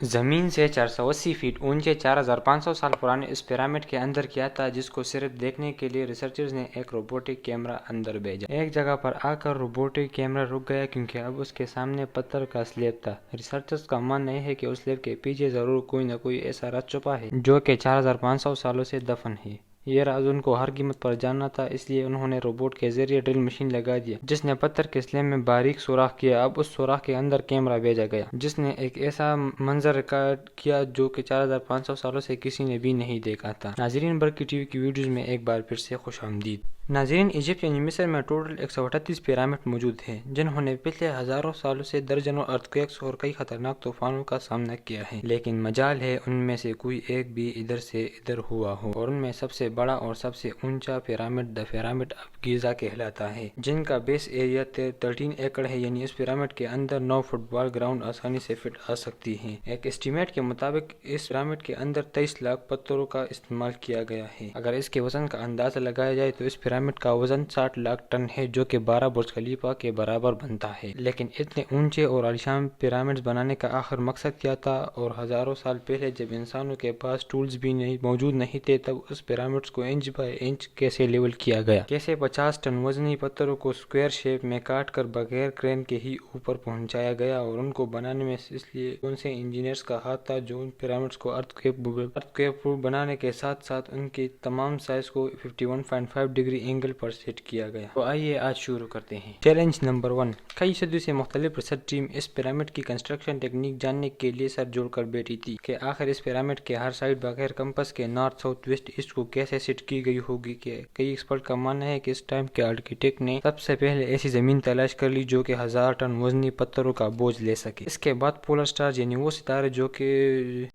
زمین سے 480 فٹ اونچے 4500 سال پرانے اس پیرامڈ کے اندر کیا تھا، جس کو صرف دیکھنے کے لیے ریسرچرز نے ایک روبوٹک کیمرہ اندر بھیجا۔ ایک جگہ پر آ کر روبوٹک کیمرہ رک گیا کیونکہ اب اس کے سامنے پتھر کا سلیب تھا۔ ریسرچرز کا ماننا ہے کہ اس سلیب کے پیچھے ضرور کوئی نہ کوئی ایسا راز چھپا ہے جو کہ 4500 سالوں سے دفن ہے۔ یہ راز ان کو ہر قیمت پر جاننا تھا، اس لیے انہوں نے روبوٹ کے ذریعے ڈرل مشین لگا دیا جس نے پتھر کے سلیب میں باریک سوراخ کیا۔ اب اس سوراخ کے اندر کیمرہ بھیجا گیا جس نے ایک ایسا منظر ریکارڈ کیا جو کہ 4500 سالوں سے کسی نے بھی نہیں دیکھا تھا۔ ناظرین، برقی ٹی وی کی ویڈیوز میں ایک بار پھر سے خوش آمدید۔ ناظرین، ایجپٹ یعنی مصر میں ٹوٹل 138 پیرامڈ موجود ہیں جنہوں نے پچھلے ہزاروں سالوں سے درجنوں ارتھ کویکس اور کئی خطرناک طوفانوں کا سامنا کیا ہے، لیکن مجال ہے ان میں سے کوئی ایک بھی ادھر سے ادھر ہوا ہو۔ اور ان میں سب سے بڑا اور سب سے اونچا پیرامڈ دی پیرامڈ آف گیزا کہلاتا ہے، جن کا بیس ایریا 13 ایکڑ ہے، یعنی اس پیرامڈ کے اندر 9 فٹ بال گراؤنڈ آسانی سے فٹ آ سکتی ہے۔ ایک اسٹیمیٹ کے مطابق اس پیرامڈ کے اندر 23 لاکھ پتھروں کا استعمال کیا گیا ہے۔ اگر اس کے وزن کا اندازہ لگایا جائے تو اس پیرامڈ کا وزن 60 لاکھ ٹن ہے، جو کہ 12 برج خلیفہ کے برابر بنتا ہے۔ لیکن اتنے اونچے اور عالیشان پیرامڈز بنانے کا آخر مقصد کیا تھا؟ اور ہزاروں سال پہلے جب انسانوں کے پاس ٹولز بھی موجود نہیں تھے، تب اس پیرامڈز کو انچ بائی انچ کیسے لیول کیا گیا؟ کیسے 50 ٹن وزنی پتھروں کو اسکوائر شیپ میں کاٹ کر بغیر کرین کے ہی اوپر پہنچایا گیا؟ اور ان کو بنانے میں اس لیے کون سے انجینئرز کا ہاتھ تھا جو ان پیرامڈز کو ارتھ کویک پروف بنانے کے ساتھ ساتھ ان کی تمام سائز کو 51.5 ڈگری اینگل پر سیٹ کیا گیا؟ تو آئیے آج شروع کرتے ہیں۔ Challenge number 1۔ کئی صدیوں سے مختلف ریسرچ ٹیم اس پیرامڈ کی کنسٹرکشن ٹیکنیک جاننے کے لیے سر جوڑ کر بیٹھی تھی کہ آخر اس پیرامڈ کے ہر سائڈ بغیر کمپس کے نارتھ، ساؤتھ، ویسٹ، ایسٹ کو کیسے سیٹ کی گئی ہوگی۔ کئی ایکسپرٹ کا ماننا ہے کہ اس ٹائم کے آرکیٹیکٹ نے سب سے پہلے ایسی زمین تلاش کر لی جو کہ 1000 ٹن وزنی پتھروں کا بوجھ لے سکے۔ اس کے بعد پولر سٹارز یعنی وہ ستارے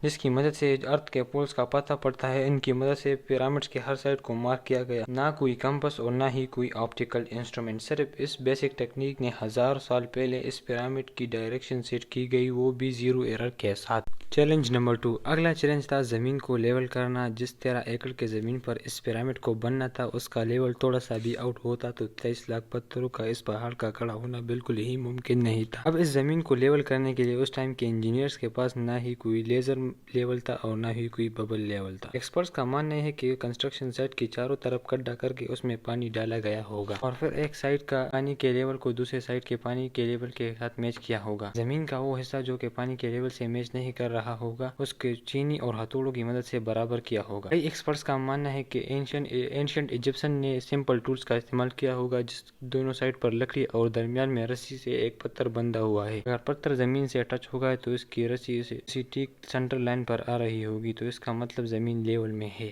جس کی مدد سے ارتھ کے پولز کا پتہ پڑتا ہے، ان کی مدد سے پیرامڈز کے ہر سائڈ کو مارک کیا گیا۔ نہ کوئی کمپس اور نہ ہی کوئی آپٹیکل انسٹرومنٹ، صرف اس بیسک ٹیکنیک نے 1000 سال پہلے اس پیرامڈ کی ڈائریکشن سیٹ کی گئی، وہ بھی زیرو ایرر کے ساتھ۔ Challenge number 2۔ اگلا چیلنج تھا زمین کو لیول کرنا۔ جس 13 ایکڑ کے زمین پر اس پیرامڈ کو بننا تھا، اس کا لیول تھوڑا سا بھی آؤٹ ہوتا تو 23 لاکھ پتھروں کا اس پہاڑ کا کھڑا ہونا بالکل ہی ممکن نہیں تھا۔ اب اس زمین کو لیول کرنے کے لیے اس ٹائم کے انجینئرز کے پاس نہ ہی کوئی لیزر لیول تھا اور نہ ہی کوئی ببل لیول تھا۔ ایکسپرٹس کا ماننا ہے کہ کنسٹرکشن سائٹ کی چاروں طرف گڈھا کر کے اس میں پانی ڈالا گیا ہوگا اور پھر ایک سائٹ کا پانی کے لیول کو دوسرے سائٹ کے پانی کے لیول کے ساتھ میچ کیا ہوگا۔ زمین کا وہ حصہ جو کہ پانی کے لیول سے میچ نہیں کر رہا ہوگا، اس کے چینی اور ہتھوڑوں کی مدد سے برابر کیا ہوگا۔ کئی ایکسپرٹس کا ماننا ہے کہ اینشنٹ ایجپشن نے سمپل ٹولز کا استعمال کیا ہوگا، جس دونوں سائڈ پر لکڑی اور درمیان میں رسی سے ایک پتھر بندھا ہوا ہے۔ اگر پتھر زمین سے ٹچ ہوگا تو اس کی رسی اسی ٹھیک سینٹر لائن پر آ رہی ہوگی، تو اس کا مطلب زمین لیول میں ہے۔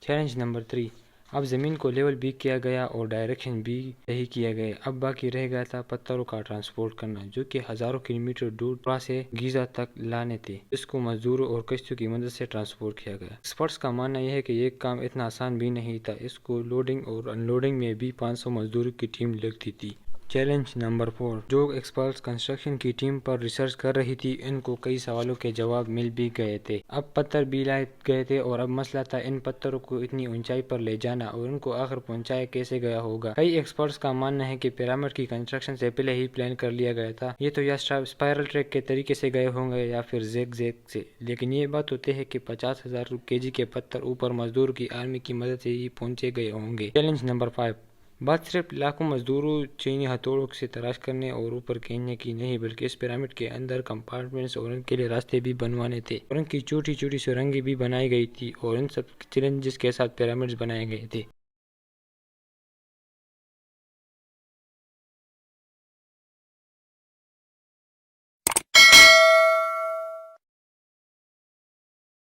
Challenge number 3۔ اب زمین کو لیول بھی کیا گیا اور ڈائریکشن بھی صحیح کیا گیا۔ اب باقی رہ گیا تھا پتھروں کا ٹرانسپورٹ کرنا، جو کہ ہزاروں کلومیٹر دور ٹرا سے گیزا تک لانے تھے، جس کو مزدوروں اور کشتیوں کی مدد سے ٹرانسپورٹ کیا گیا۔ ایکسپرٹس کا ماننا یہ ہے کہ یہ کام اتنا آسان بھی نہیں تھا، اس کو لوڈنگ اور ان لوڈنگ میں بھی 500 مزدوروں کی ٹیم لگتی تھی۔ Challenge number 4۔ جو ایکسپرٹس کنسٹرکشن کی ٹیم پر ریسرچ کر رہی تھی، ان کو کئی سوالوں کے جواب مل بھی گئے تھے۔ اب پتھر بھی لائے گئے تھے اور اب مسئلہ تھا ان پتھروں کو اتنی اونچائی پر لے جانا اور ان کو آخر پہنچایا کیسے گیا ہوگا۔ کئی ایکسپرٹس کا ماننا ہے کہ پیرامڈ کی کنسٹرکشن سے پہلے ہی پلان کر لیا گیا تھا، یہ تو یا اسپائرل ٹریک کے طریقے سے گئے ہوں گے یا پھر زیگ زیگ سے، لیکن یہ بات ہوتی ہے کہ 50,000 kg کے پتھر اوپر مزدوروں کی آرمی کی مدد سے ہی پہنچے گئے ہوں گے۔ Challenge number 5۔ بات صرف لاکھوں مزدوروں چینی ہتھوڑوں سے تلاش کرنے اور اوپر کھینچنے کی نہیں، بلکہ اس پیرامڈ کے اندر کمپارٹمنٹس اور ان کے لیے راستے بھی بنوانے تھے اور ان کی چھوٹی چھوٹی سرنگیں بھی بنائی گئی تھی، اور ان سب چیلنجز کے ساتھ پیرامڈز بنائے گئے تھے۔